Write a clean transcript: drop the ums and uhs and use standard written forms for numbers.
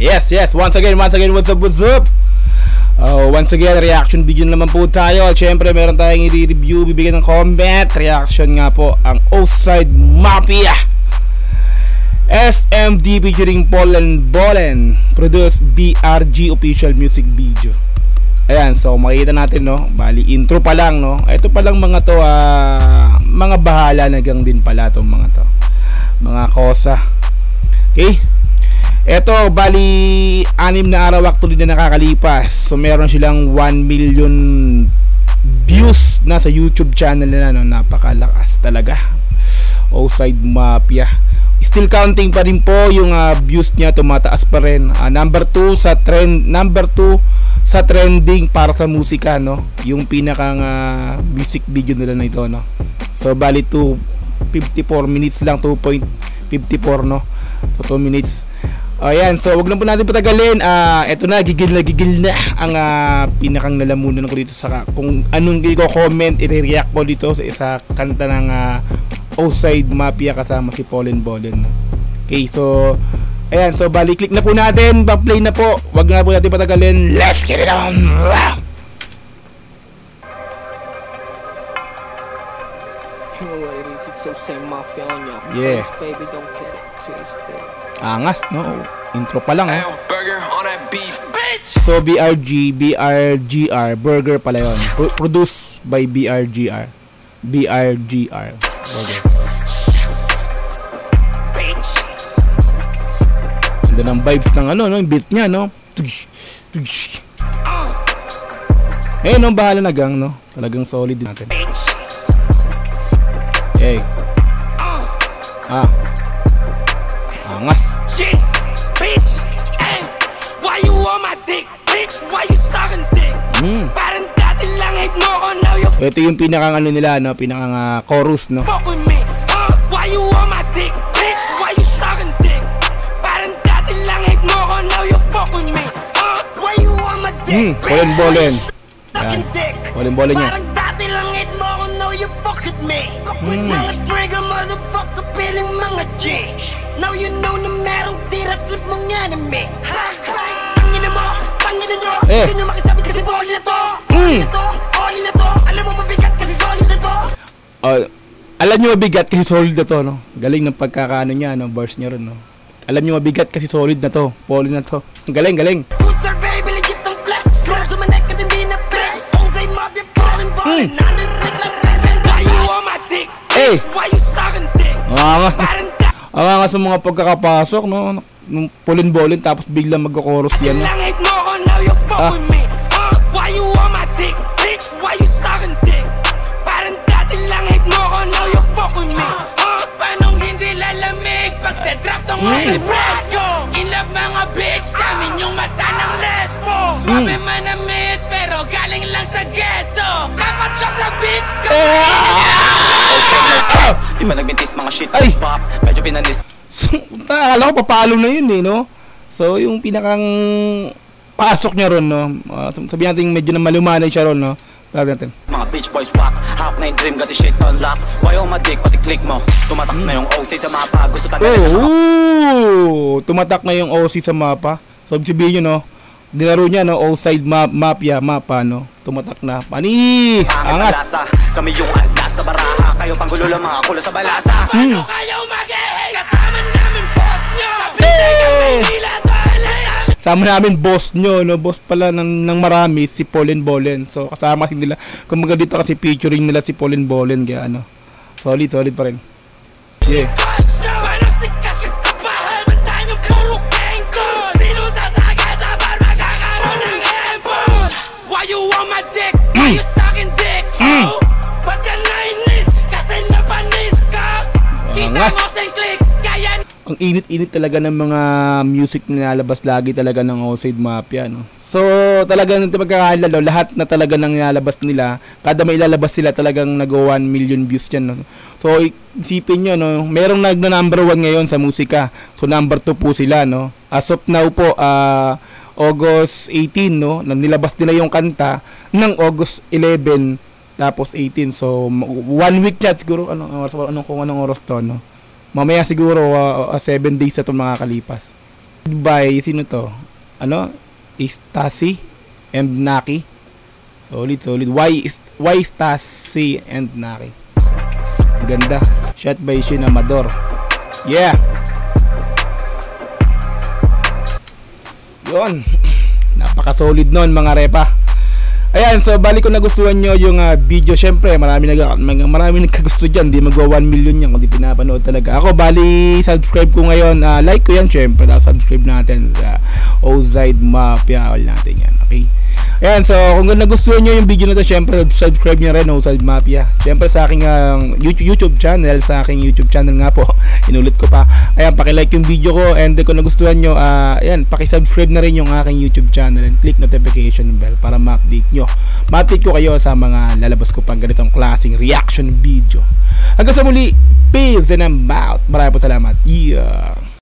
Yes. Once again, what's up? Once again, reaction video naman po tayo. At syempre, meron tayong i-review, bibigyan ng comment. Reaction nga po, ang Offside Mafia SMD featuring Polen Bolen, produced BRG official music video. Ayan, so makikita natin, no? Bali, intro pa lang, no? Ito pa lang mga to, mga bahala na gang din pala itong mga to, mga kosa. Okay? Eto, bali 6 na araw actually na nakakalipas. So meron silang 1 million views na sa YouTube channel nila, no? Napakalakas talaga. Offside Mafia. Still counting pa rin po yung views niya, tumataas pa rin. Number 2 sa trending para sa musika, no? Yung pinakang music video nila na ito, no? So bali 54 minutes lang, 2.54, no? So 2 minutes. Ayan, so wag lang po natin patagalin. Eto na, gigil na ang pinakang nalamunan ko dito sa kung anong i-comment, i-react ko dito sa isa kanta ng Offside Mafia kasama si Polen Bolen. Okay, so ayan, so balik click na po natin, back-play na po. Wag na po natin patagalin. Let's get it on. You know what it is, it's Offside Mafia on your yeah. face, baby, don't get it twisted. Angas, no? Intro pa lang, So BRGR Burger pala yun. Produced by BRGR Burger. Ganda ng vibes ng no, yung beat niya, no? Eh, no, bahala na gang, no? Talagang solid din natin. Okay. Angas. Why you on my dick, bitch? Why you sucking dick? Parang dati lang hate mo ko, now you ito yung pinakang ano nila, no? Pinakang chorus, no? fuck with me. Why you on my dick, bitch? Why you sucking dick? Parang dati lang hate mo ko, now you fuck with me. Why you on my dick, Polen Bolen. sucking dick? Polen Bolen niya. Parang dati lang hate mo ko, now you fuck with me. Fuck with mga trigger, motherfucker, piling mga G. Now you know na merong tira trip mong anime. Tangina mo, tangina nyo. Gusto nyo makisabit kasi boli na to. Oli na to, oli na to. Alam mo mabigat kasi solid na to. Alam nyo mabigat kasi solid na to, no? Galing ng pagkakaano niya, no? Verse niya rin, no? Alam nyo mabigat kasi solid na to. Poli na to. Galing. Good sir, baby, legit ang flex. Girl, sumanek ka din di na flex. Offside Mafia, Polen Bolen. Nanirig lang rebel. Why you on my dick? Why you sucking dick? Angas ng mga pagkakapasok, no? Nung Polen Bolen tapos biglang magko-chorus yan, no? Langit mo ko, now you fuck with me. Why you on my dick, bitch? Why you sucking dick? Parang dati langit mo ko, now you fuck with me. Panong hindi lalamig pag te-drop tong mga fresco. In love mga bitch, sa amin yung mata ng lesbo. Swabe manamit pero galing lang sa ghetto. Dapat ko sa beat ko. Di ba nagbintis mga shit pop, medyo pinanis. So, nakakala ko papalo na yun, no? So, yung pinakang pasok niya ron, no? Sabihin natin medyo na malumanay siya ron, no? Sabi natin mga bitch boys whack, hawak na yung dream, got the shit on lock. Why on my dick, pati click mo. Tumatak na yung OC sa mapa. Gusto talaga tumatak na yung OC sa mapa. So, sabihin nyo, no? Dinaro niya, no? Offside Mafia, mapa, no? Tumatak na. Panis! Angas! Kami yung alas sa baraha. Kayo panggulo lang mga kulo sa balasa. Paano kayo mag-ehey? Kasama namin boss nyo. Kapitay kami nila talay. Sama namin boss nyo, no? Boss pala ng marami, si Polen Bolen. So, kasama kasi nila. Kumaga dito kasi featuring nila si Polen Bolen. Kaya ano, solid pa rin. Yeah. Why you on my dick? Why you sucking dick? Ba't ka nainis? Kasi napanis ka. Kita mo sa click, kaya ang init-init talaga ng mga music na nilalabas lagi talaga ng Offside Mafia, no? So, talagang pagkakalalo, lahat na talaga nang nilalabas nila, kada may ilalabas sila talagang nag-1 million views yan, no? So, isipin nyo, no? Merong number 1 ngayon sa musika. So, number 2 po sila, no? As of now po, August 18, no? Nilabas nila yung kanta ng August 11 tapos 18. So 1 week yan siguro, anong oras to, no? Mamaya siguro 7 days na itong makakalipas. By sino to? Ano? Stasi and Naki. Solid. Why Stasi and Naki. Ganda. Shot by Shin Amador. Yeah. Yun. Napaka-solid nun mga repa. Ayan, so bali ko nagustuhan nyo yung video. Syempre, marami nagkagusto dyan. Di magwa 1 million yan kung di pinapanood talaga. Ako, bali, subscribe ko ngayon. Like ko yan, syempre. Subscribe natin sa Ozide Mafia. All natin yan, okay? Ayan, so kung nagustuhan nyo yung video na to, syempre, subscribe nyo rin, Ozide Mafia. Syempre, sa aking YouTube channel. Sa aking YouTube channel nga po. Inulit ko pa. Ayan, pakilike yung video ko. And kung nagustuhan nyo, ayan, pakisubscribe na rin yung aking YouTube channel. And click notification bell para ma-update nyo. Ma-update ko kayo sa mga lalabas ko pang ganitong klaseng reaction video. Hanggang sa muli, peace and I'm out. Maraming po salamat. Yeah.